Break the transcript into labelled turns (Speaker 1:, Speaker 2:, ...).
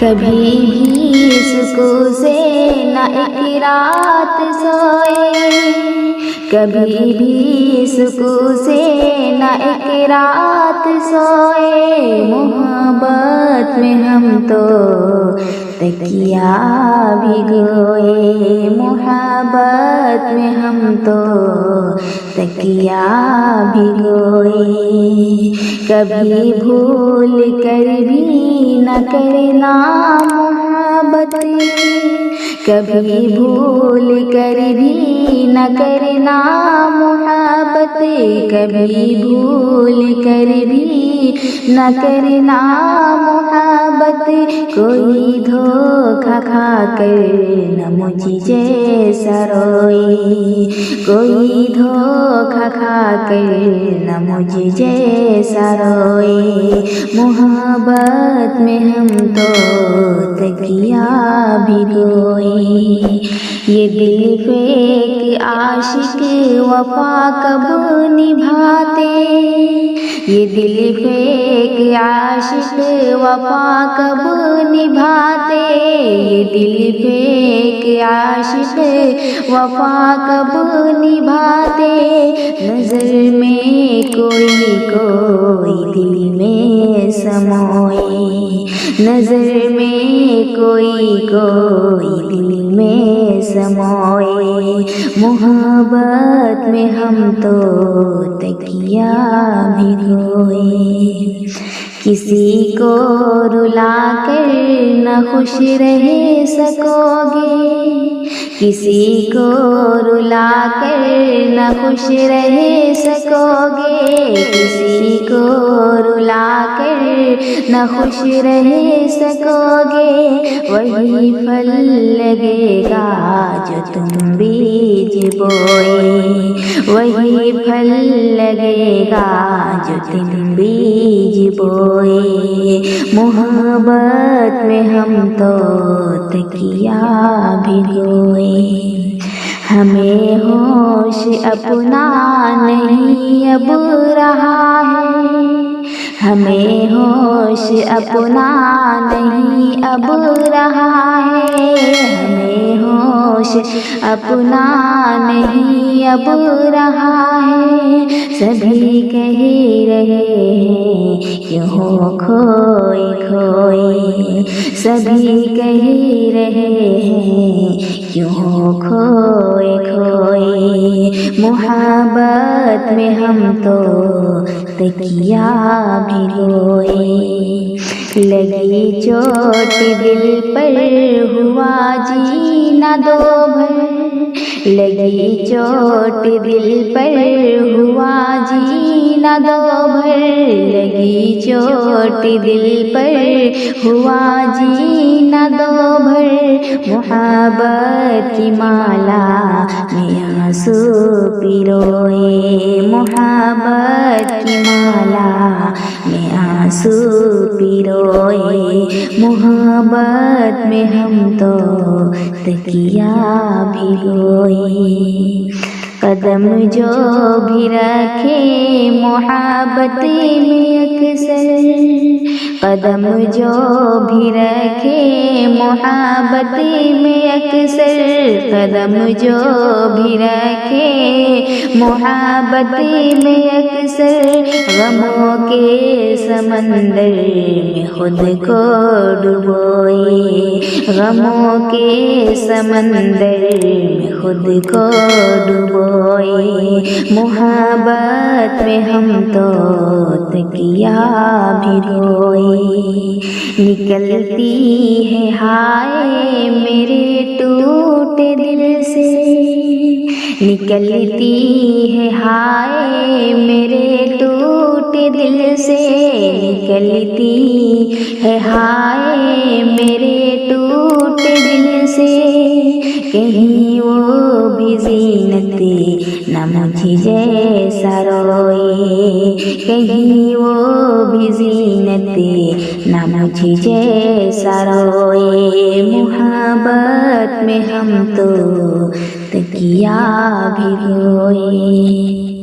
Speaker 1: कभी भी सुकून से न एक रात सोए, कभी भी सुकून से न एक रात सोए। मोहब्बत में हम तो तकिया भिगोए, मोहब्बत में हम तो तकिया भिगोए। कभी भूल कर भी न करना मोहब्बत, कभी भूल कर भी न करना मोहब्बत, कभी भूल कर भी न करना मोहब्बत। कोई धोखा खा कर न मुझ जैसा रोए, कोई धोखा खा कर न मुझ जैसा रोए। मोहब्बत में हम तो तकिया भिगोए। ये दिल फेंक आशिक वफा कब निभाते, ये दिल फेंक आशिक वफा कब निभाते, ये दिल फेंक आशिक वफा कब निभाते। नजर में कोई कोई दिल में समोए, नजर में कोई कोई दिल में समोए। मोहब्बत में हम तो तकिया भिगोए। किसी को रुला कर न खुश रह सकोगे, किसी को रुला कर न खुश रह सकोगे, किसी को रुला कर न खुश रह सकोगे। वही फल लगेगा जो तुम बीज बोए, वही फल लगेगा जो तुम बीज बोए। मोहब्बत में हम तो तकिया भिगोए। हमें होश अपना नहीं अब रहा है, हमें होश अपना नहीं अब रहा है, हमें होश अपना नहीं अब रहा है। सभी कह रहे हैं क्यों हो खोए खोए, सभी कह रहे हैं क्यों हो खोए खोए। मोहब्बत में हम तो तकिया भिगोए। लगी चोट दिल पर हुआ जीना दो भर, लगी चोट दिल पर हुआ जीना दो भर, लगी चोट दिल पर हुआ जीना दो भर। मोहब्बत की माला में आंसू पिरोए, मोहब्बत की माला में आंसू पिरोए। मोहब्बत में हम तो तकिया भिगोए। कदम जो भी रखे मोहब्बत में अक्सर, कदम जो भी रखे मोहब्बत में अक्सर, कदम जो भी रखे मोहब्बत में अक्सर। गमों के समंदर में खुद को डुबोए, गमों के समंदर में खुद को डुबोए। मोहब्बत में हम तो तकिया भिगोए। निकलती है हाय मेरे टूटे दिल से, निकलती है हाय मेरे टूटे दिल से, निकलती है हाय मेरे टूटे दिल से। कहीं वो भी ज़ीनते न मुझ जैसा रोए, कहीं वो भी ज़ीनते न मुझ जैसा रोए। मोहब्बत में हम तो तकिया भिगोए।